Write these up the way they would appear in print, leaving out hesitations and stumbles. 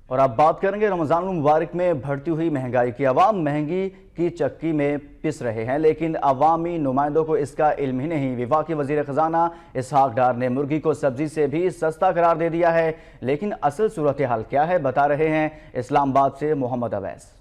اور اب بات کریں گے رمضان المبارک میں بڑھتی ہوئی مہنگائی کی۔ عوام مہنگی کی چکی میں پس رہے ہیں، لیکن عوامی نمائندوں کو اس کا علم ہی نہیں۔ وفاقی وزیر خزانہ اسحاق ڈار نے مرغی کو سبزی سے بھی سستا قرار دے دیا ہے، لیکن اصل صورتحال کیا ہے بتا رہے ہیں اسلام آباد سے محمد اویس۔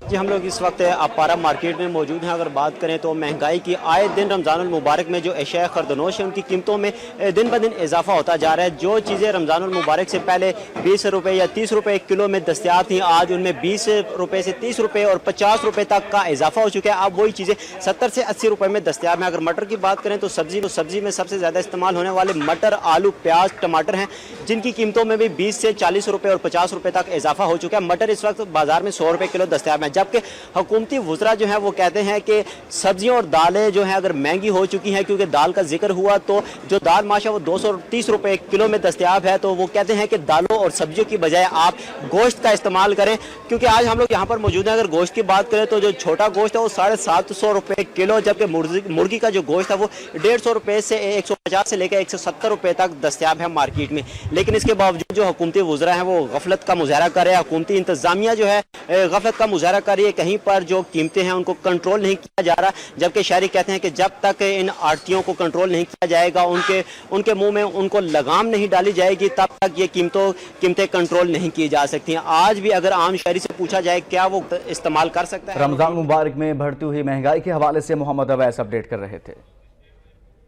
جی ہم لوگ اس وقت اپارا مارکیٹ میں موجود ہیں۔ اگر بات کریں تو مہنگائی کی آئے دن رمضان المبارک میں جو اشیاء خردنوش ہیں ان کی قیمتوں میں دن بدن اضافہ ہوتا جا رہا ہے۔ جو چیزیں رمضان المبارک سے پہلے 20 روپے یا 30 روپے کلو میں دستیاب تھیں، آج ان میں 20 روپے سے 30 روپے اور 50 روپے تک کا اضافہ ہو چکا ہے۔ اب وہی چیزیں 70 سے 80 روپے میں دستیاب ہیں۔ اگر مٹر کی بات کریں تو سبزی میں سب سے زیادہ استعمال ہونے والے مٹر، آلو، پیاز، ٹماٹر ہیں، جن کی قیمتوں میں بھی 20 سے 40 روپے اور 50 روپے تک اضافہ ہو چکا ہے۔ مٹر اس وقت بازار میں 100 روپے کلو دستیاب ہیں، جبکہ حکومتی وزراء جو ہیں وہ کہتے ہیں کہ سبزیاں اور دالیں جو ہیں اگر مہنگی ہو چکی ہیں، کیونکہ دال کا ذکر ہوا تو جو دال ماشا وہ 230 روپے کلو میں دستیاب ہے، تو وہ کہتے ہیں کہ دالوں اور سبزیوں کی بجائے آپ گوشت کا استعمال کریں، کیونکہ آج ہم لوگ یہاں پر موجود ہیں۔ اگر گوشت کی بات کریں تو جو چھوٹا گوشت ہے وہ 750 روپے کلو، جبکہ مرغی کا جو گوشت ہے وہ 150 روپے سے 150 سے لے کے 170 روپے تک دستیاب ہے مارکیٹ میں۔ لیکن اس کے باوجود جو حکومتی وزراء ہیں وہ غفلت کا مظاہرہ کر رہے ہیں، حکومتی انتظامیہ جو ہے غفلت کا مظاہرہ کر رہی ہے۔ کہیں پر جو قیمتیں ہیں ان کو کنٹرول نہیں کیا جا رہا، جبکہ شہری کہتے ہیں کہ جب تک ان آڑھتیوں کو کنٹرول نہیں کیا جائے گا، ان کے منہ میں ان کو لگام نہیں ڈالی جائے گی، تب تک یہ قیمتیں کنٹرول نہیں کی جا سکتی ہیں۔ آج بھی اگر عام شہری سے پوچھا جائے کیا وہ استعمال کر سکتا ہے۔ رمضان مبارک میں بڑھتی ہوئی مہنگائی کے حوالے سے محمد اویس اپڈیٹ کر رہے تھے۔